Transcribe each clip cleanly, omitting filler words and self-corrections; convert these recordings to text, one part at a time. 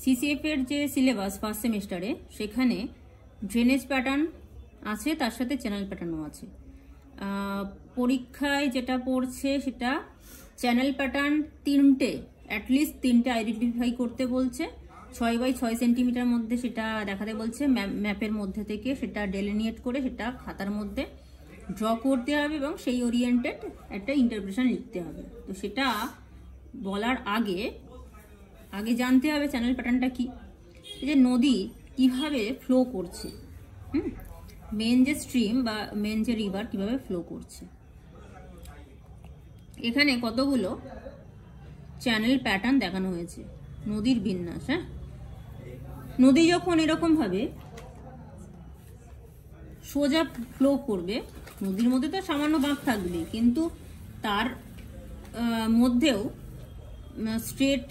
CCF এর যে syllabus first সেমিস্টারে সেখানে ড্রেনেজ প্যাটার্ন আছে, তার সাথে চ্যানেল প্যাটার্নও আছে। পরীক্ষায় যেটা পড়ছে সেটা চ্যানেল প্যাটার্ন অ্যাটলিস্ট তিনটে আইডেন্টিফাই করতে বলছে, 6x6 সেন্টিমিটার মধ্যে সেটা দেখাতে বলছে, ম্যাপের মধ্যে থেকে সেটা ডেলিনিয়েট করে সেটা খাতার মধ্যে ড্র করতে হবে এবং সেই ওরিয়েন্টেড একটা ইন্টারপ্রিটেশন লিখতে হবে। তো সেটা বলার আগে জানতে হবে চ্যানেল প্যাটার্নটা কি, যে নদী কিভাবে ফ্লো করছে, মেন যে স্ট্রিম বা মেন যে রিভার কিভাবে ফ্লো করছে। এখানে কতগুলো চ্যানেল প্যাটার্ন দেখানো হয়েছে, নদীর বিন্যাস। হ্যাঁ, নদী যখন এরকম ভাবে সোজা ফ্লো করবে, নদীর মধ্যে তো সামান্য বাঁক থাকবে, কিন্তু তার মধ্যেও স্ট্রেট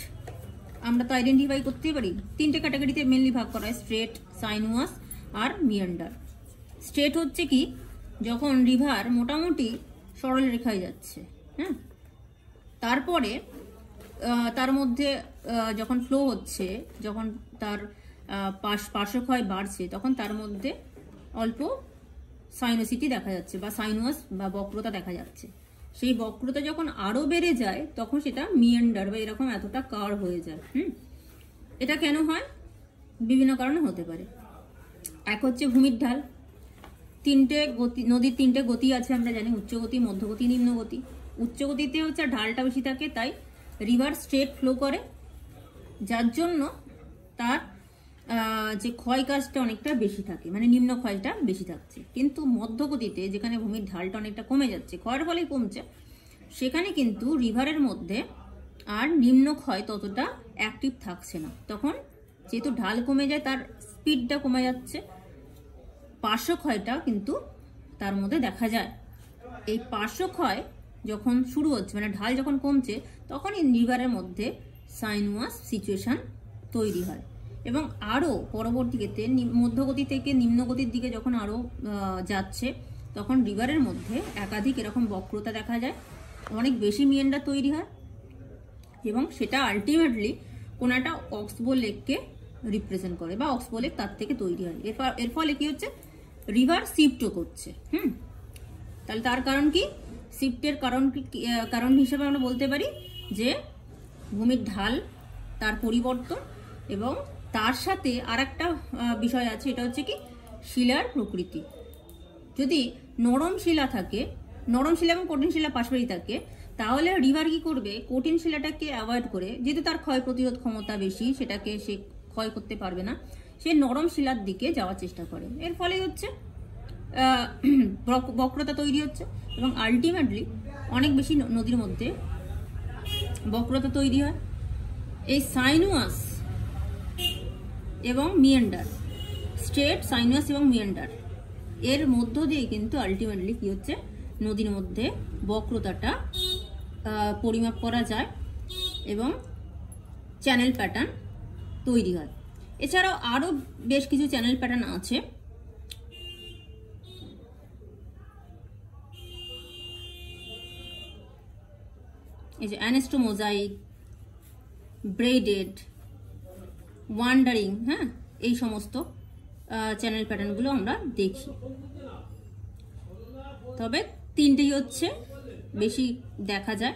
আমরা তো আইডেন্টিফাই করতে পারি। তিনটে ক্যাটাগরিতে মেনলি ভাগ করা হয়, স্ট্রেট, সাইনুয়াস আর মিয়ান্ডার। স্ট্রেট হচ্ছে কি, যখন রিভার মোটামুটি সরল রেখায় যাচ্ছে, হ্যাঁ, তারপরে তার মধ্যে যখন ফ্লো হচ্ছে, যখন তার পার্শ্বক্ষয় বাড়ছে, তখন তার মধ্যে অল্প সাইনোসিটি দেখা যাচ্ছে বা সাইনুয়াস বা বক্রতা দেখা যাচ্ছে। সেই বক্রতা যখন আরো বেড়ে যায় তখন সেটা মিয়ান্ডার বা এরকম এতটা কার্ভ হয়ে যায়। এটা কেন হয়? বিভিন্ন কারণে হতে পারে। এক হচ্ছে ভূমির ঢাল। নদীর তিনটে গতি আছে আমরা জানি, উচ্চগতি, মধ্যগতি, নিম্নগতি। উচ্চগতিতে হচ্ছে ঢালটা বেশি থাকে, তাই রিভার স্ট্রেট ফ্লো করে, যার জন্য তার যে ক্ষয় কাজটা অনেকটা বেশি থাকে, মানে নিম্ন ক্ষয়টা বেশি থাকছে। কিন্তু মধ্যগতিতে, যেখানে ভূমির ঢালটা অনেকটা কমে যাচ্ছে, ক্ষয়ের ফলেই কমছে, সেখানে কিন্তু রিভারের মধ্যে আর নিম্ন ক্ষয় ততটা অ্যাক্টিভ থাকছে না। তখন যেহেতু ঢাল কমে যায়, তার স্পিডটা কমে যাচ্ছে, পার্শ্বক্ষয়টা কিন্তু তার মধ্যে দেখা যায়। এই পার্শ্বক্ষয় যখন শুরু হচ্ছে, মানে ঢাল যখন কমছে, তখন এই রিভারের মধ্যে সাইনুয়াস সিচুয়েশন তৈরি হয়। এবং আরও পরবর্তীতে মধ্যগতি থেকে নিম্নগতির দিকে যখন আরও যাচ্ছে, তখন রিভারের মধ্যে একাধিক এরকম বক্রতা দেখা যায়, অনেক বেশি মিয়ান্ডার তৈরি হয়, এবং সেটা আলটিমেটলি কোনো একটা অক্সবো লেককে রিপ্রেজেন্ট করে বা অক্সবো লেক তার থেকে তৈরি হয়। এর ফলে কি হচ্ছে, রিভার শিফটও করছে। তাহলে তার কারণ কি? শিফটের কারণ হিসেবে আমরা বলতে পারি যে ভূমির ঢাল, তার পরিবর্তন, এবং তার সাথে আর একটা বিষয় আছে, এটা হচ্ছে কি শিলার প্রকৃতি। যদি নরম শিলা থাকে, নরম শিলা এবং কঠিন শিলা পাশাপাশি থাকে, তাহলে রিভার কি করবে, কঠিন শিলাটাকে অ্যাভয়েড করে, যেহেতু তার ক্ষয় প্রতিরোধ ক্ষমতা বেশি, সেটাকে সে ক্ষয় করতে পারবে না, সে নরম শিলার দিকে যাওয়ার চেষ্টা করে। এর ফলে হচ্ছে বক্রতা তৈরি হচ্ছে, এবং আলটিমেটলি অনেক বেশি নদীর মধ্যে বক্রতা তৈরি হয়। এই সাইনুয়াস এবং মিয়ান্ডার, স্ট্রেট, সাইনুয়াস এবং মিয়ান্ডার, এর মধ্য দিয়ে কিন্তু আলটিমেটলি কি হচ্ছে, নদীর মধ্যে বক্রতাটা পরিমাপ করা যায় এবং চ্যানেল প্যাটার্ন তৈরি হয়। এছাড়াও আরও বেশ কিছু চ্যানেল প্যাটার্ন আছে। এই যে অ্যানেস্টোমোজাইক, ব্রেডেড, ওয়ান্ডারিং, হ্যাঁ, এই সমস্ত চ্যানেল প্যাটার্নগুলো আমরা দেখি। তবে তিনটেই হচ্ছে বেশি দেখা যায়।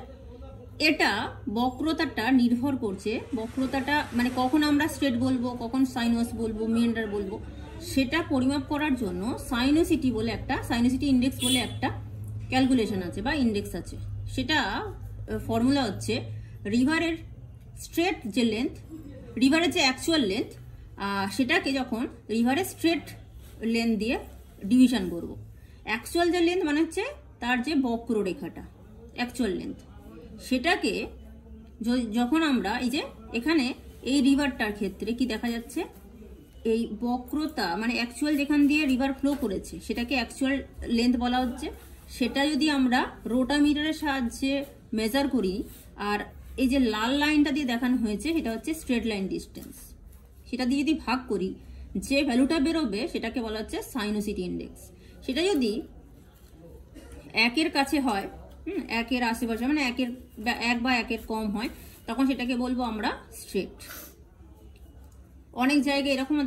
এটা বক্রতাটা নির্ভর করছে, বক্রতাটা মানে কখন আমরা স্ট্রেট বলবো, কখন সাইনুয়াস বলবো, মিয়ান্ডার বলবো, সেটা পরিমাপ করার জন্য সাইনোসিটি ইন্ডেক্স বলে একটা ক্যালকুলেশন আছে বা ইন্ডেক্স আছে। সেটা ফর্মুলা হচ্ছে রিভারের স্ট্রেট যে লেন্থ, রিভারের যে অ্যাকচুয়াল লেন্থ, সেটাকে যখন রিভারের স্ট্রেট লেন্থ দিয়ে ডিভিশন করব। অ্যাকচুয়াল যে লেন্থ মানে হচ্ছে তার যে বক্ররেখাটা, অ্যাকচুয়াল লেন্থ, সেটাকে যখন আমরা এই যে এখানে এই রিভারটার ক্ষেত্রে কি দেখা যাচ্ছে, এই বক্রতা মানে অ্যাকচুয়াল যেখান দিয়ে রিভার ফ্লো করেছে সেটাকে অ্যাকচুয়াল লেন্থ বলা হচ্ছে। সেটা যদি আমরা রোটামিটারের সাহায্যে মেজার করি, আর এই যে লাল লাইনটা দিয়ে দেখানো হয়েছে সেটা হচ্ছে স্ট্রেট লাইন ডিস্টেন্স, সেটা দিয়ে যদি ভাগ করি, যে ভ্যালুটা বেরোবে সেটাকে বলা হচ্ছে সাইনোসিটি ইন্ডেক্স। সেটা যদি 1-এর কাছে হয়, 1-এর আশেপাশে, মানে 1 বা 1-এর কম হয়, তখন সেটাকে বলবো আমরা স্ট্রেট। অনেক জায়গায় এরকমও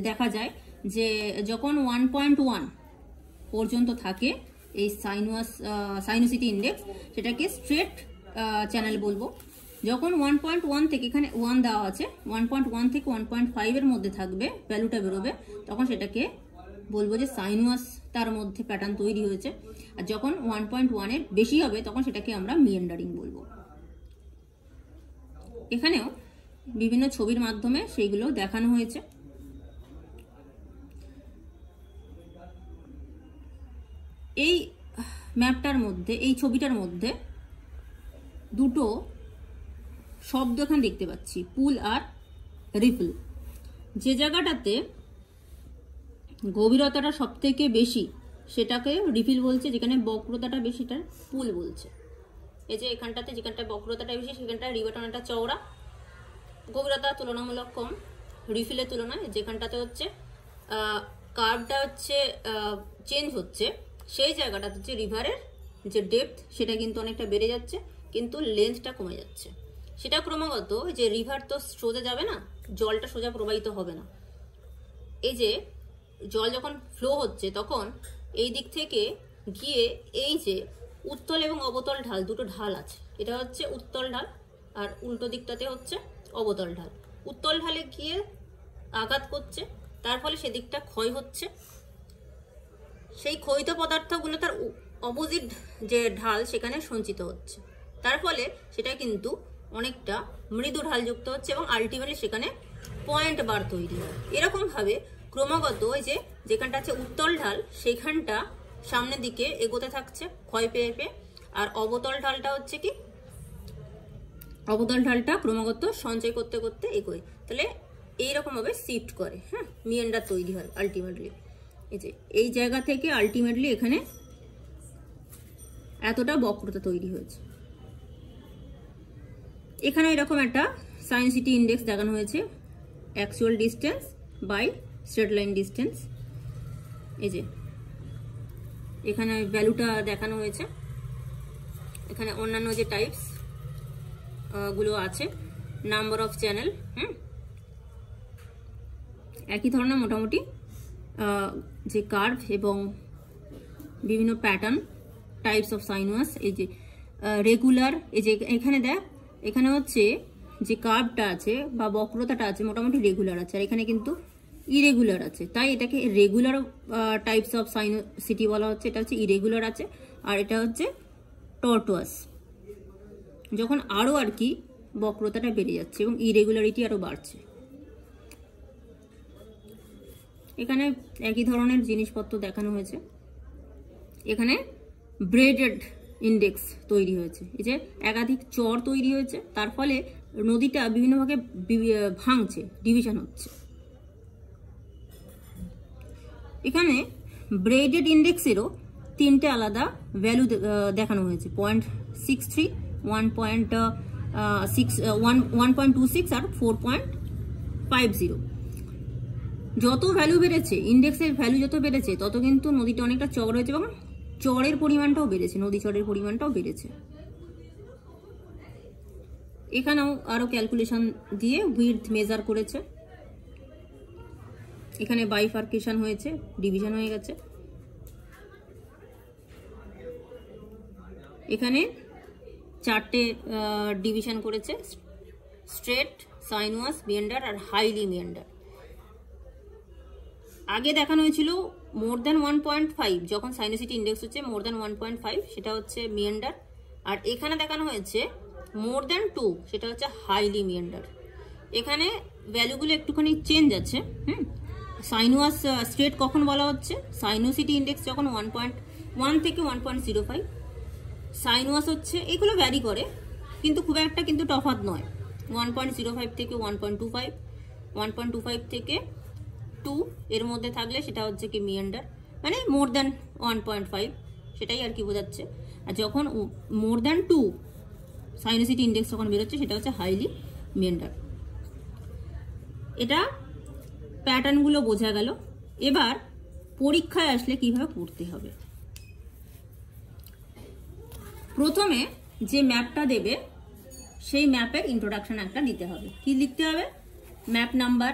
দেখা যায় যে যখন 1.1 পর্যন্ত থাকে এই সাইনোসিটি ইন্ডেক্স, সেটাকে স্ট্রেট চ্যানেল বলবো। যখন 1.1 থেকে, এখানে 1 দেওয়া আছে, 1.1 থেকে 1.5 এর মধ্যে থাকবে, ভ্যালুটা বেরোবে, তখন সেটাকে বলবো যে সাইনুয়াস, তার মধ্যে প্যাটার্ন তৈরি হয়েছে। আর যখন 1.1 এর বেশি হবে তখন সেটাকে আমরা মিয়েন্ডারিং বলবো। এখানেও বিভিন্ন ছবির মাধ্যমে সেইগুলো দেখানো হয়েছে। এই ম্যাপটার মধ্যে, এই ছবিটার মধ্যে দুটো শব্দ এখানে দেখতে পাচ্ছি, পুল আর রিপল। যে জায়গাটাতে গভীরতাটা সব থেকে বেশি সেটাকে রিফিল বলছে, যেখানে বক্রতাটা বেশি তার পুল বলছে। এই যে এখানটাতে যেখানটা বক্রতাটা বেশি সেখানটা রিভারটা অনেকটা চওড়া, গভীরতা তুলনামূলক কম রিফিলের তুলনায়। যেখানটাতে হচ্ছে কার্ভটা হচ্ছে চেঞ্জ হচ্ছে, সেই জায়গাটাতে হচ্ছে রিভারের যে ডেপথ সেটা কিন্তু অনেকটা বেড়ে যাচ্ছে, কিন্তু লেন্থটা কমে যাচ্ছে। সেটা ক্রমাগত, যে রিভার তো সোজা যাবে না, জলটা সোজা প্রবাহিত হবে না। এই যে জল যখন ফ্লো হচ্ছে তখন এই দিক থেকে গিয়ে এই যে উত্তল এবং অবতল ঢাল, দুটো ঢাল আছে, এটা হচ্ছে উত্তল ঢাল আর উল্টো দিকটাতে হচ্ছে অবতল ঢাল। উত্তল ঢালে গিয়ে আঘাত করছে, তার ফলে সেদিকটা ক্ষয় হচ্ছে। সেই ক্ষয়িত পদার্থগুলো তার অপোজিট যে ঢাল সেখানে সঞ্চিত হচ্ছে, তার ফলে সেটা কিন্তু অনেকটা মৃদু ঢাল যুক্ত হচ্ছে এবং আলটিমেটলি সেখানে পয়েন্ট বার তৈরি হয়। এরকমভাবে ক্রমাগত ওই যে যেখানটা আছে উত্তল ঢাল সেইখানটা সামনের দিকে এগোতে থাকছে ক্ষয় পেয়ে পেয়ে, আর অবতল ঢালটা হচ্ছে কি, অবতল ঢালটা ক্রমাগত সঞ্চয় করতে করতে এগোয়। তাহলে এইরকমভাবে শিফট করে, হ্যাঁ, মিয়েন্ডার তৈরি হয় আলটিমেটলি। এই যে এই জায়গা থেকে আলটিমেটলি এখানে এতটা বক্রতা তৈরি হয়েছে। এখানে এরকম একটা সাইনোসিটি ইন্ডেক্স দেখানো হয়েছে, actual distance by straight line distance. এই যে এখানে ভ্যালুটা দেখানো হয়েছে। এখানে অন্যান্য যে টাইপস গুলো আছে, নাম্বার অফ চ্যানেল, একই ধরনের মোটামুটি যে কার্ভ এবং বিভিন্ন প্যাটার্ন, টাইপস অফ সাইনুয়াস। এই যে রেগুলার, এই যে এখানে দেখ, এখানে হচ্ছে যে কার্ভটা আছে বা বক্রতাটা আছে মোটামুটি রেগুলার আছে, আর এখানে কিন্তু ইরেগুলার আছে, তাই এটাকে রেগুলার টাইপস অফ সাইনোসিটি বলা হচ্ছে। এটা হচ্ছে ইরেগুলার আছে, আর এটা হচ্ছে টর্টোয়াস। যখন আরও আর কি বক্রতাটা বেড়ে যাচ্ছে এবং ইরেগুলারিটি আরও বাড়ছে। এখানে একই ধরনের জিনিসপত্র দেখানো হয়েছে। এখানে ব্রেডেড ইন্ডেক্স তৈরি হয়েছে, এই যে একাধিক চর তৈরি হয়েছে, তার ফলে নদীটা বিভিন্ন ভাগে ভাঙছে, ডিভিশন হচ্ছে। এখানে ব্রেডেড ইন্ডেক্সেরও তিনটে আলাদা ভ্যালু দেখানো হয়েছে, 0.63, 1.26 আর 4.50। যত ভ্যালু বেড়েছে, ইন্ডেক্সের ভ্যালু যত বেড়েছে তত কিন্তু নদীটা অনেকটা চওড়া হয়েছে এবং চরের পরিমাণটাও বেড়েছে, নদী চরের পরিমাণটাও বেড়েছে। এখানেও আরো ক্যালকুলেশন দিয়ে উইডথ মেজার করেছে। এখানে বাইফার্কেশন হয়েছে, ডিভিশন হয়ে গেছে। এখানে চারটে ডিভিশন করেছে, স্ট্রেট, সাইনুয়াস, মিয়েন্ডার আর হাইলি মিয়েন্ডার। আগে দেখানো হয়েছিল মোর দ্যান 1.5, যখন সাইনোসিটি ইন্ডেক্স হচ্ছে মোর দ্যান 1.5 সেটা হচ্ছে মিয়েন্ডার, আর এখানে দেখানো হয়েছে মোর দ্যান 2, সেটা হচ্ছে হাইলি মিয়েন্ডার। এখানে ভ্যালুগুলো একটুখানি চেঞ্জ আছে। সাইনুয়াস স্ট্রেট কখন বলা হচ্ছে, সাইনোসিটি ইন্ডেক্স যখন 1.1 থেকে 1.05, সাইনুয়াস হচ্ছে, এগুলো ভ্যারি করে কিন্তু খুব একটা কিন্তু তফাৎ নয়, 1.05 থেকে 1.25, 1.25 থেকে 2 এর মধ্যে থাকলে সেটা হচ্ছে কি মিয়েন্ডার, মানে মোর দ্যান 1.5, সেটাই আর কি বোঝাচ্ছে। আর যখন মোর দ্যান 2 সাইনোসিটি ইন্ডেক্স যখন বেরোচ্ছে সেটা হচ্ছে হাইলি মিয়েন্ডার। এটা প্যাটার্নগুলো বোঝা গেল। এবার পরীক্ষায় আসলে কিভাবে পড়তে হবে। প্রথমে যে ম্যাপটা দেবে সেই ম্যাপের ইন্ট্রোডাকশন একটা দিতে হবে। কি লিখতে হবে? ম্যাপ নাম্বার,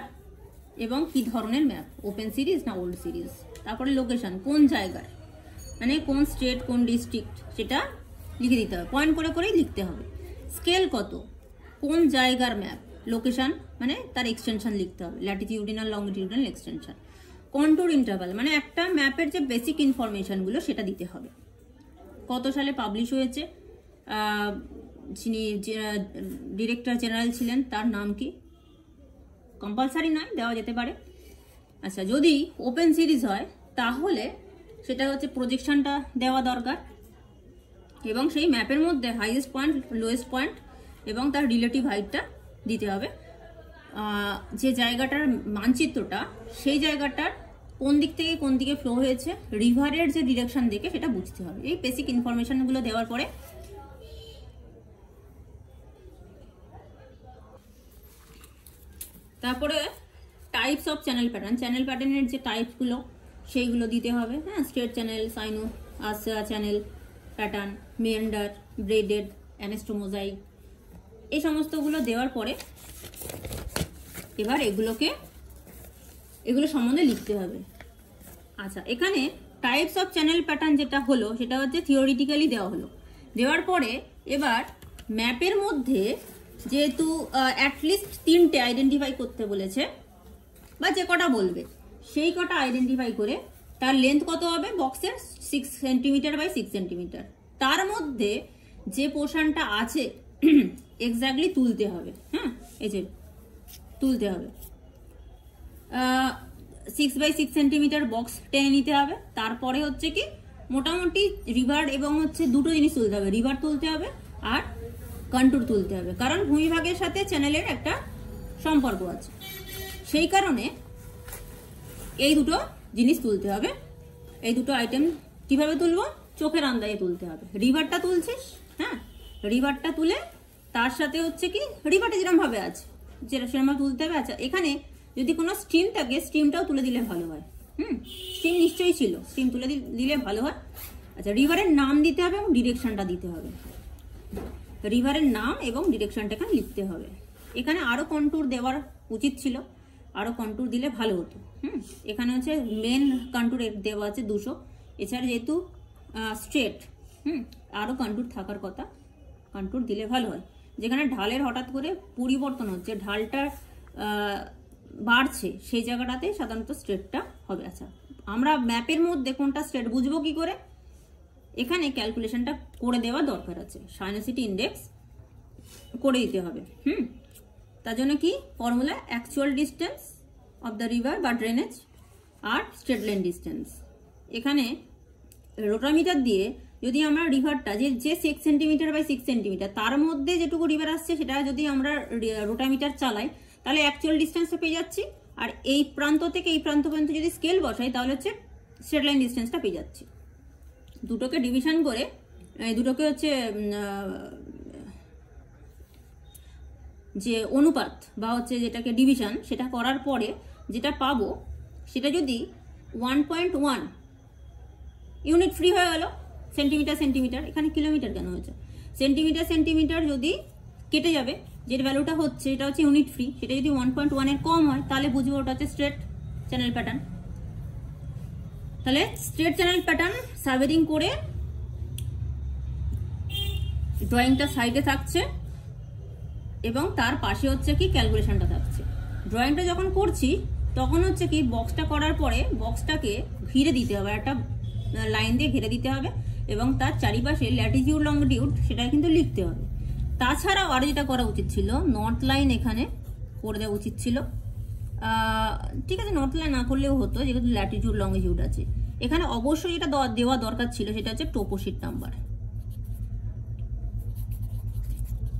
এবং কি ধরনের ম্যাপ, ওপেন সিরিজ না ওল্ড সিরিজ। তারপরে লোকেশন, কোন জায়গায়, মানে কোন স্টেট কোন ডিস্ট্রিক্ট সেটা লিখে দিতে হবে, পয়েন্ট করে করেই লিখতে হবে। স্কেল কত, কোন জায়গার ম্যাপ, লোকেশন মানে তার এক্সটেনশন লিখতে হবে, ল্যাটিটিউডিনাল লংটিটিউডিনাল এক্সটেনশন। কন্ট্যুর ইন্টারভাল মানে একটা ম্যাপের যে বেসিক ইনফরমেশনগুলো সেটা দিতে হবে। কত সালে পাবলিশ হয়েছে, যিনি ডিরেক্টর জেনারেল ছিলেন তার নাম কি, কম্পালসারি নয়, দেওয়া যেতে পারে। আচ্ছা, যদি ওপেন সিরিজ হয় তাহলে সেটা হচ্ছে প্রজেকশনটা দেওয়া দরকার, এবং সেই ম্যাপের মধ্যে হাইয়েস্ট পয়েন্ট লোয়েস্ট পয়েন্ট এবং তার রিলেটিভ হাইটটা দিতে হবে। যে জায়গাটার মানচিত্রটা, সেই জায়গাটার কোন দিক থেকে কোন দিকে ফ্লো হয়েছে, রিভারের যে ডিরেকশন দেখে সেটা বুঝতে হবে। এই বেসিক ইনফরমেশনগুলো দেওয়ার পরে তারপরে types of channel pattern, channel প্যাটার্নের যে টাইপসগুলো সেইগুলো দিতে হবে। হ্যাঁ, straight channel, sinuous channel pattern, meander, braided, anastomosing, এই সমস্তগুলো দেওয়ার পরে এবার এগুলো সম্বন্ধে লিখতে হবে। আচ্ছা, এখানে টাইপস অফ চ্যানেল প্যাটার্ন যেটা হলো সেটা হচ্ছে থিওরিটিক্যালি দেওয়া হলো। দেওয়ার পরে এবার ম্যাপের মধ্যে যেহেতু অ্যাটলিস্ট 3টে আইডেন্টিফাই করতে বলেছে, বা যে কটা বলবে সেই কটা আইডেন্টিফাই করে তার লেন্থ কত হবে বক্সের 6 সেন্টিমিটার বাই 6 সেন্টিমিটার, তার মধ্যে যে পোর্শনটা আছে এক্স্যাক্টলি তুলতে হবে। হ্যাঁ, এই যে তুলতে হবে 6 বাই 6 সেন্টিমিটার বক্স টেনে নিতে হবে। তারপরে হচ্ছে কি মোটামুটি রিভার এবং হচ্ছে দুটো জিনিস তুলতে হবে, রিভার তুলতে হবে আর কন্ট্যুর তুলতে হবে, কারণ ভূমিভাগের সাথে চ্যানেলের একটা সম্পর্ক আছে। সেই কারণে এই দুটো জিনিস তুলতে হবে। এই দুটো আইটেম কিভাবে তুলবো, চোখের আন্দাজে তুলতে হবে। রিভারটা তুলছিস, হ্যাঁ, রিভারটা তুলে তার সাথে হচ্ছে কি রিভারটা যেরকম ভাবে আছে সেরকম তুলতে হবে। আচ্ছা, এখানে যদি কোনো স্ট্রিম থাকে স্ট্রিমটাও তুলে দিলে ভালো হয়। স্ট্রিম নিশ্চয়ই ছিল, স্ট্রিম তুলে দিলে ভালো হয়। আচ্ছা, রিভারের নাম দিতে হবে এবং ডিরেকশনটা দিতে হবে। রিভারের নাম এবং ডিরেকশনটা এখানে লিখতে হবে। এখানে আরো কন্ট্যুর দেওয়ার উচিত ছিল, আরো কন্ট্যুর দিলে ভালো হতো। এখানে হচ্ছে মেন কন্ট্যুর দেওয়া আছে 200, এছাড়া যেহেতু স্ট্রেট আরো কন্ট্যুর থাকার কথা, কন্ট্যুর দিলে ভালো হয়। যেখানে ঢালের হঠাৎ করে পরিবর্তন হচ্ছে, ঢালটা বাড়ছে, সেই জায়গাটাতে সাধারণত স্ট্রেটটা হবে। আচ্ছা, আমরা ম্যাপের মধ্যে কোনটা স্ট্রেট বুঝবো কি করে, এখানে ক্যালকুলেশনটা করে দেওয়া দরকার আছে, সাইনোসিটি ইন্ডেক্স করে দিতে হবে। তার জন্য কি formula, actual distance of the river বা ড্রেনেজ আর স্ট্রেট লাইন ডিস্টেন্স। এখানে রোটামিটার দিয়ে যদি আমরা রিভারটা যে 6 সেন্টিমিটার বাই 6 সেন্টিমিটার তার মধ্যে যেটুকু রিভার আসছে সেটা যদি আমরা রোটামিটার চালাই তাহলে অ্যাকচুয়াল ডিস্টেন্সটা পেয়ে যাচ্ছি, আর এই প্রান্ত থেকে এই প্রান্ত পর্যন্ত যদি স্কেল বসাই তাহলে হচ্ছে স্ট্রেট লাইন ডিস্টেন্সটা পেয়ে যাচ্ছি। দুটোকে ডিভিশন করে, দুটোকে হচ্ছে যে অনুপাত বা হচ্ছে যেটাকে ডিভিশন, সেটা করার পরে যেটা পাবো সেটা যদি 1.1 ইউনিট ফ্রি হয়ে গেল, সেন্টিমিটার সেন্টিমিটার, এখানে কিলোমিটার কেন হয়েছে, সেন্টিমিটার সেন্টিমিটার যদি কেটে যাবে, যে ভ্যালুটা হচ্ছে এটা হচ্ছে ইউনিট ফ্রি, সেটা যদি 1.1 এর কম হয় তাহলে বুঝবো ওটা হচ্ছে স্ট্রেট চ্যানেল প্যাটার্ন। তাহলে স্ট্রেট চ্যানেল প্যাটার্ন সার্ভেরিং করে ড্রয়িংটা সাইডে থাকছে এবং তার পাশে হচ্ছে কি ক্যালকুলেশনটা থাকছে। ড্রয়িংটা যখন করছি তখন হচ্ছে কি বক্সটা করার পরে বক্সটাকে ঘিরে দিতে হবে, একটা লাইন দিয়ে ঘিরে দিতে হবে এবং তার চারিপাশে ল্যাটিটিউড লংটিটিউড সেটা কিন্তু লিখতে হবে। তাছাড়াও আরও যেটা করা উচিত ছিল, নর্থ লাইন এখানে করে দেওয়া উচিত ছিল। ঠিক আছে, নর্থ লাইন না করলেও হতো, যেহেতু ল্যাটিটিউড লংটিটিউড আছে। এখানে অবশ্যই এটা দেওয়া দরকার ছিল, সেটা হচ্ছে টোপোশিট নাম্বার।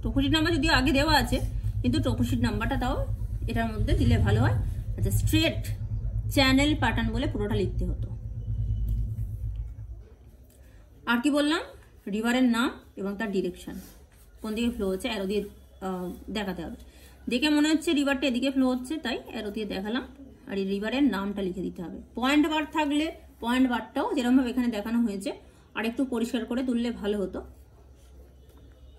টোপোশিট নাম্বার যদিও আগে দেওয়া আছে, কিন্তু টোপোশিট নাম্বারটা তাও এটার মধ্যে দিলে ভালো হয়। আচ্ছা, স্ট্রেট চ্যানেল প্যাটার্ন বলে পুরোটা লিখতে হতো। আর কি বললাম, রিভারের নাম এবং তার ডিরেকশন, কোন দিকে ফ্লো হচ্ছে অ্যারো দিয়ে দেখাতে হবে। দেখে মনে হচ্ছে রিভারটা এদিকে ফ্লো হচ্ছে, তাই অ্যারো দিয়ে দেখালাম। আর এই রিভারের নামটা লিখে দিতে হবে। পয়েন্ট বার থাকলে পয়েন্ট বারটাও যেরকমভাবে এখানে দেখানো হয়েছে আর একটু পরিষ্কার করে তুললে ভালো হতো।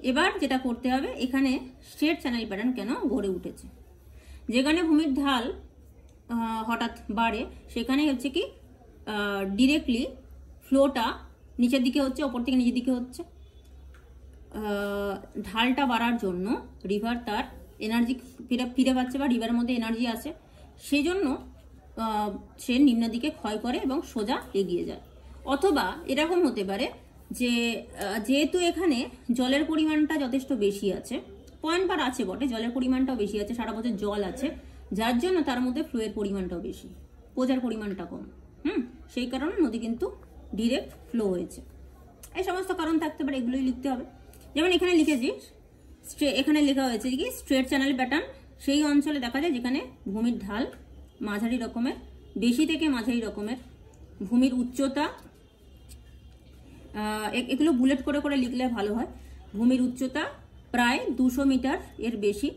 এবার যেটা করতে হবে, এখানে স্ট্রেট চ্যানেল প্যাটার্ন কেন গড়ে উঠেছে, যেখানে ভূমির ঢাল হঠাৎ বাড়ে, সেখানে হচ্ছে কি ডিরেক্টলি ফ্লোটা নিচের দিকে হচ্ছে, ওপর থেকে নিচের দিকে হচ্ছে। ঢালটা বাড়ার জন্য রিভার তার এনার্জি ফিরে পাচ্ছে বা রিভারের মধ্যে এনার্জি আসে, সেই জন্য সে নিম্ন দিকে ক্ষয় করে এবং সোজা এগিয়ে যায়। অথবা এরকম হতে পারে যে যেহেতু এখানে জলের পরিমাণটা যথেষ্ট বেশি আছে, পয়েন্ট বার আছে বটে, জলের পরিমাণটাও বেশি আছে, সারা বছর জল আছে, যার জন্য তার মধ্যে ফ্লোয়ের পরিমাণটাও বেশি, পোজার পরিমাণটা কম। সেই কারণে নদী কিন্তু ডিরেক্ট ফ্লো হয়েছে। এই সমস্ত কারণ থাকতে পারে, এগুলোই লিখতে হবে। যেমন এখানে লিখেছি, এখানে লেখা হয়েছে কি স্ট্রেট চ্যানেল প্যাটার্ন সেই অঞ্চলে দেখা যায় যেখানে ভূমির ঢাল মাঝারি রকমের, বেশি থেকে মাঝারি রকমের, ভূমির উচ্চতা, এগুলো বুলেট করে করে লিখলে ভালো হয়। ভূমির উচ্চতা প্রায় 200 মিটার এর বেশি,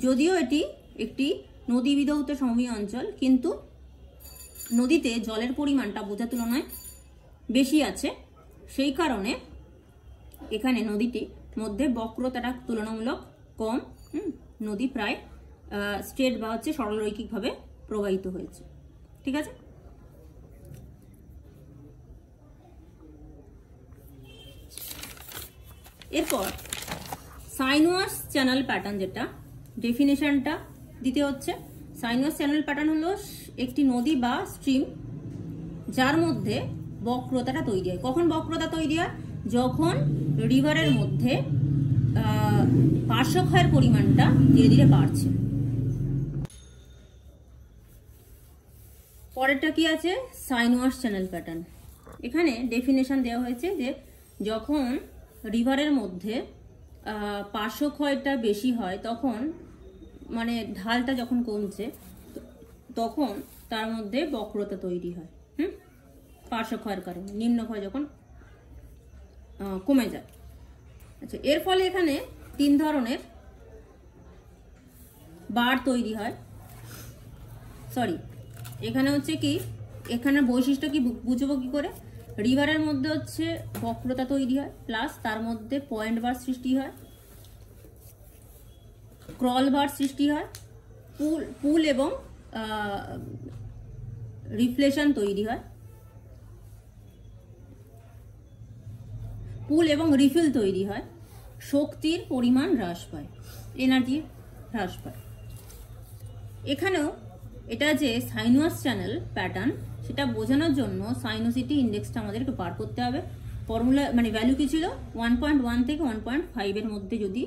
যদিও এটি একটি নদী বিধৌত সমভূমি অঞ্চল, কিন্তু নদীতে জলের পরিমাণটা বোঝার তুলনায় বেশি আছে, সেই কারণে এখানে নদীটির মধ্যে বক্রতাটা তুলনামূলক কম। নদী প্রায় স্ট্রেট বা হচ্ছে সরলরৈখিকভাবে প্রবাহিত হয়েছে। ঠিক আছে, এরপর সাইনুয়াস চ্যানেল প্যাটার্ন, যেটা ডেফিনেশনটা দিতে হচ্ছে। সাইনুয়াস চ্যানেল প্যাটার্ন হলো একটি নদী বা স্ট্রিম যার মধ্যে বক্রতাটা তৈরি হয়। কখন বক্রতা তৈরি হয়? যখন রিভারের মধ্যে পার্শ্বক্ষয়ের পরিমাণটা ধীরে ধীরে বাড়ছে। পরেরটা কি আছে? সাইনুয়াস চ্যানেল প্যাটার্ন। এখানে ডেফিনেশন দেওয়া হয়েছে যে যখন রিভারের মধ্যে পার্শ্বক্ষয়টা বেশি হয়, তখন মানে ঢালটা যখন কমছে, তখন তার মধ্যে বক্রতা তৈরি হয়। পার্শ্বক্ষয়ের কারণে নিম্নক্ষয় যখন কমে যায়। আচ্ছা, এর ফলে এখানে 3 ধরনের বার তৈরি হয়। এখানে হচ্ছে কি, এখানে বৈশিষ্ট্য কি বুঝবো কি করে? রিভারের মধ্যে হচ্ছে বক্রতা তৈরি হয়, প্লাস তার মধ্যে পয়েন্ট বার সৃষ্টি হয়, ক্রল বার সৃষ্টি হয়, পুল এবং রিফ্লেশন তৈরি হয়, পুল এবং রিফিল তৈরি হয়, শক্তির পরিমাণ হ্রাস পায়, এনার্জি হ্রাস পায়। এখানেও এটা যে সাইনুয়াস চ্যানেল প্যাটার্ন, সেটা বোঝানোর জন্য সাইনোসিটি ইন্ডেক্সটা আমাদেরকে বার করতে হবে। ফর্মুলা মানে ভ্যালু কি ছিল? 1.1 থেকে 1.5 এর মধ্যে যদি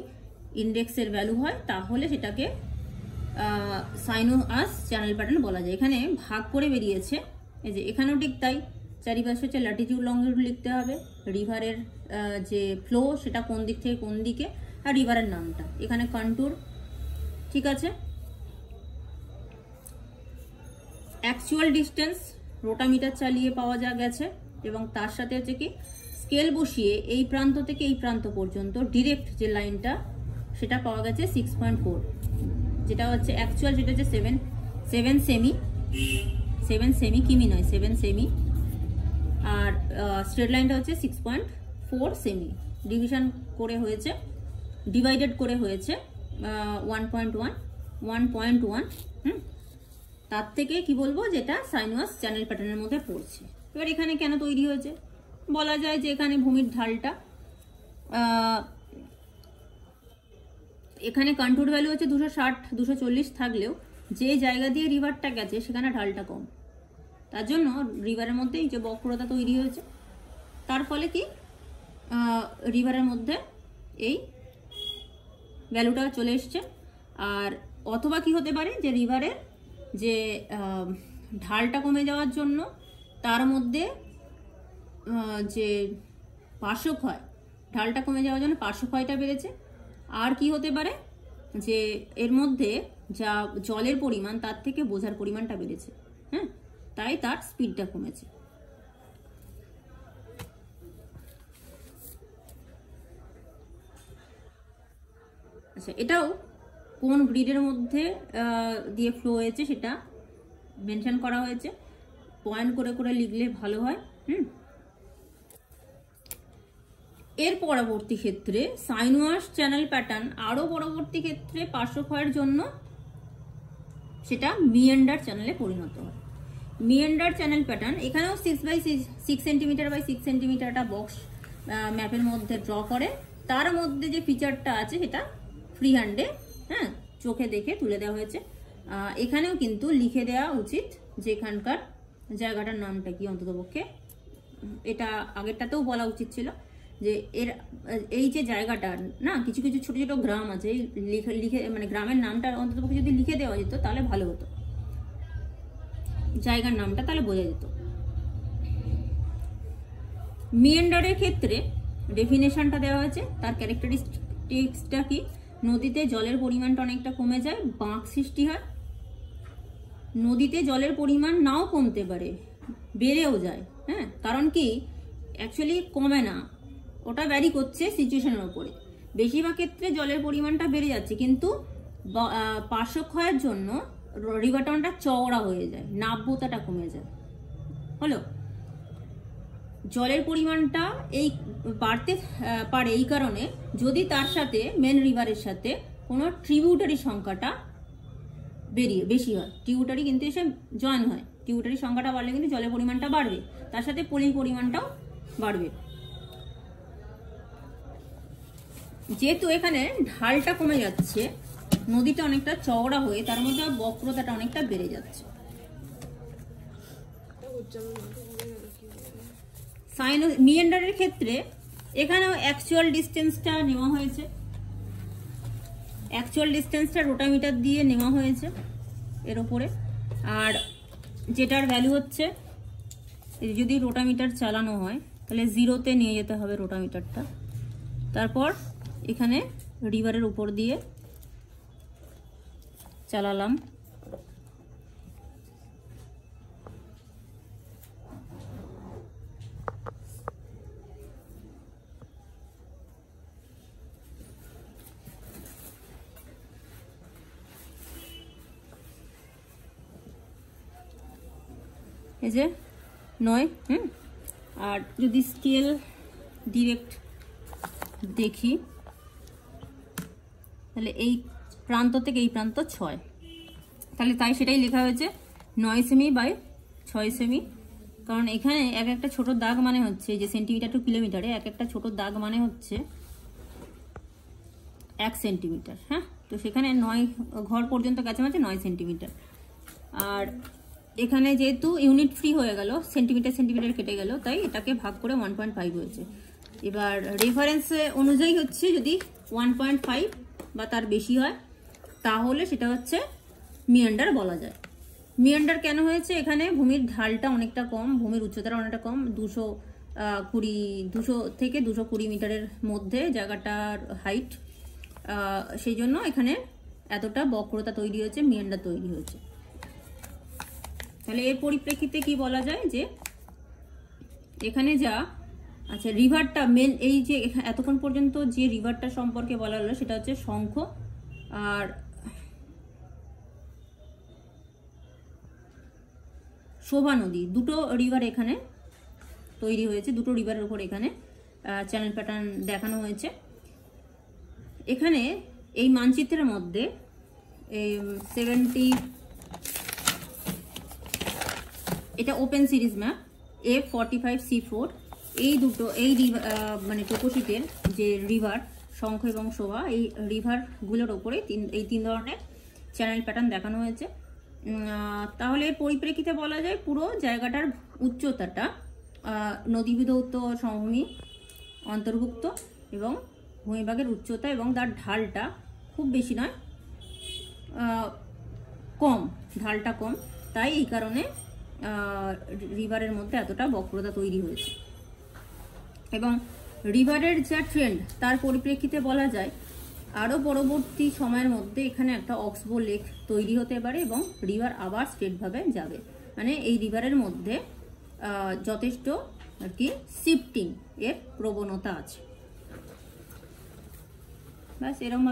ইন্ডেক্সের ভ্যালু হয়, তাহলে সেটাকে সাইনুয়াস চ্যানেল প্যাটার্ন বলা যায়। এখানে ভাগ করে বেরিয়েছে, এই যে এখানেও ঠিক তাই। চারিপাশে হচ্ছে ল্যাটিটিউড লংটিটিউড লিখতে হবে, রিভারের যে ফ্লো সেটা কোন দিক থেকে কোন দিকে, আর রিভারের নামটা, এখানে কন্টুর। ঠিক আছে, অ্যাকচুয়াল ডিস্টেন্স রোটামিটার চালিয়ে পাওয়া গেছে, এবং তার সাথে হচ্ছে কি স্কেল বসিয়ে এই প্রান্ত থেকে এই প্রান্ত পর্যন্ত ডিরেক্ট যে লাইনটা সেটা পাওয়া গেছে 6.4, যেটা হচ্ছে অ্যাকচুয়াল, যেটা হচ্ছে 7 সেমি কিমি নয়, 7 সেমি, আর স্ট্রেট লাইনটা হচ্ছে 6.4 সেমি। ডিভিশন করে হয়েছে, ডিভাইডেড করে হয়েছে 1.1, তার থেকে কি বলবো, যেটা সাইনুয়াস চ্যানেল প্যাটার্নের মধ্যে পড়ছে। এবার এখানে কেন তৈরি হয়েছে? বলা যায় যে এখানে ভূমির ঢালটা, এখানে কন্টুর ভ্যালু হচ্ছে 260-240 থাকলেও যে জায়গা দিয়ে রিভারটা গেছে সেখানে ঢালটা কম, তার জন্য রিভারের মধ্যে এই যে বক্রতা তৈরি হয়েছে। তার ফলে কি রিভারের মধ্যে এই ভ্যালুটা চলে এসছে। আর অথবা কি হতে পারে যে রিভারের যে ঢালটা কমে যাওয়ার জন্য তার মধ্যে যে পার্শ্বক্ষয়, ঢালটা কমে যাওয়ার জন্য পার্শ্বক্ষয়টা বেড়েছে। আর কি হতে পারে যে এর মধ্যে যা জলের পরিমাণ তার থেকে বোঝার পরিমাণটা বেড়েছে, তাই তার স্পিডটা কমেছে। আচ্ছা, এটাও কোন গ্রিডের মধ্যে দিয়ে ফ্লো হয়েছে সেটা মেনশন করা হয়েছে, পয়েন্ট করে করে লিখলে ভালো হয়। এর পরবর্তী ক্ষেত্রে সাইনুয়াস চ্যানেল প্যাটার্ন আরও পরবর্তী ক্ষেত্রে পার্শ্বক্ষয়ের জন্য সেটা মিয়ান্ডার চ্যানেলে পরিণত হয়। মিয়ান্ডার চ্যানেল প্যাটার্ন এখানেও 6x6 সেন্টিমিটার বাই 6 সেন্টিমিটার একটা বক্স ম্যাপের মধ্যে ড্র করে, তার মধ্যে যে ফিচারটা আছে সেটা ফ্রি হ্যান্ডে হ্যাঁ চোখে দেখে তুলে দেওয়া হয়েছে। এখানেও কিন্তু লিখে দেওয়া উচিত যে এখানকার জায়গাটার নামটা কি, অন্ততপক্ষে এটা আগেরটাতেও বলা উচিত ছিল যে এই যে জায়গাটা না, কিছু কিছু ছোট ছোট গ্রাম আছে, লিখে মানে গ্রামের নামটা অন্ততপক্ষে যদি লিখে দেওয়া যেত তাহলে ভালো হতো, জায়গার নামটা তাহলে বোঝা যেত। মিয়ান্ডারের ক্ষেত্রে ডেফিনেশনটা দেওয়া হয়েছে, তার ক্যারেক্টারিস্টিক্সটা কি, নদীতে জলের পরিমাণটা অনেকটা কমে যায়, বাঁক সৃষ্টি হয়। নদীতে জলের পরিমাণ নাও কমতে পারে, বেড়েও যায়, হ্যাঁ, কারণ কি অ্যাকচুয়ালি কমে না, ওটা ভ্যারি করছে সিচুয়েশনের উপরে। বেশিরভাগ ক্ষেত্রে জলের পরিমাণটা বেড়ে যাচ্ছে, কিন্তু পার্শ্বক্ষয়ের জন্য রিভারটা অনেকটা চওড়া হয়ে যায়, নাব্যতাটা কমে যায়। হলো, জলের পরিমাণটা এই বাড়তে পারে এই কারণে যদি তার সাথে মেন রিভারের সাথে কোনো ট্রিবিউটারি সংখ্যাটা বেশি হয়, ট্রিবিউটারি কিন্তু এসে জয়েন হয়, ট্রিবিউটারি সংখ্যাটা বাড়লে কিন্তু জলের পরিমাণটা বাড়বে, তার সাথে পলির পরিমাণটাও বাড়বে। যেহেতু এখানে ঢালটা কমে যাচ্ছে, নদীটা অনেকটা চওড়া হয়ে তার মধ্যে বক্রতাটা অনেকটা বেড়ে যাচ্ছে। মিয়ান্ডারের ক্ষেত্রে এখানেও অ্যাকচুয়াল ডিস্টেন্সটা নেওয়া হয়েছে, অ্যাকচুয়াল ডিস্টেন্সটা রোটামিটার দিয়ে নেওয়া হয়েছে এর ওপরে, আর যেটার ভ্যালু হচ্ছে যদি রোটামিটার চালানো হয় তাহলে 0-তে নিয়ে যেতে হবে রোটামিটারটা, তারপর এখানে রিভারের উপর দিয়ে চালালাম, এই যে 9, আর যদি স্কেল ডিরেক্ট দেখি তাহলে এই প্রান্ত থেকে এই প্রান্ত 6, তাহলে তাই সেটাই লেখা হয়েছে 9 সেমি বাই 6 সেমি, কারণ এখানে এক একটা ছোট দাগ মানে হচ্ছে যে সেন্টিমিটার টু কিলোমিটারে এক একটা ছোট দাগ মানে হচ্ছে 1 সেন্টিমিটার, হ্যাঁ, তো সেখানে 9 ঘর পর্যন্ত কাছাকাছি 9 সেন্টিমিটার। আর এখানে যেহেতু ইউনিট ফ্রি হয়ে গেল, সেন্টিমিটার সেন্টিমিটার কেটে গেল, তাই এটাকে ভাগ করে 1.5 হয়েছে। এবার রেফারেন্স অনুযায়ী হচ্ছে যদি 1.5 বা তার বেশি হয় তাহলে সেটা হচ্ছে মিয়ান্ডার বলা যায়। মিয়ান্ডার কেন হয়েছে, এখানে ভূমির ঢালটা অনেকটা কম, ভূমির উচ্চতাটা অনেকটা কম, 200 থেকে 220 মিটারের মধ্যে জায়গাটার হাইট, সেই জন্য এখানে এতটা বক্রতা তৈরি হয়েছে, মিয়ান্ডার তৈরি হয়েছে। তাহলে এর পরিপ্রেক্ষিতে কি বলা যায় যে এখানে যা আচ্ছা রিভারটা মেন, এই যে এতক্ষণ পর্যন্ত যে রিভারটা সম্পর্কে বলা হলো সেটা হচ্ছে শঙ্খ আর শোভা নদী, দুটো রিভার এখানে তৈরি হয়েছে, দুটো রিভারের উপর এখানে চ্যানেল প্যাটার্ন দেখানো হয়েছে। এখানে এই মানচিত্রের মধ্যে 70, এটা ওপেন সিরিজ ম্যাপ F45C4, এই দুটো এই মানে টোপোশিটের যে রিভার শঙ্খ এবং শোভা, এই রিভারগুলোর ওপরে এই 3 ধরনের চ্যানেল প্যাটার্ন দেখানো হয়েছে। তাহলে এর পরিপ্রেক্ষিতে বলা যায় পুরো জায়গাটার উচ্চতাটা নদীবিধৌত সমভূমি অন্তর্ভুক্ত এবং ভূমিভাগের উচ্চতা এবং তার ঢালটা খুব বেশি নয়, কম, ঢালটা কম, তাই এই কারণে রিভারের মধ্যে এতটা বক্রতা তৈরি হয়েছে। এবং রিভারের যা ট্রেন্ড তার পরিপ্রেক্ষিতে বলা যায় আরও পরবর্তী সময়ের মধ্যে এখানে একটা অক্সবো লেক তৈরি হতে পারে এবং রিভার আবার স্ট্রেটভাবে যাবে, মানে এই রিভারের মধ্যে যথেষ্ট আর কি শিফটিং এর প্রবণতা আছে। ব্যাস এরকম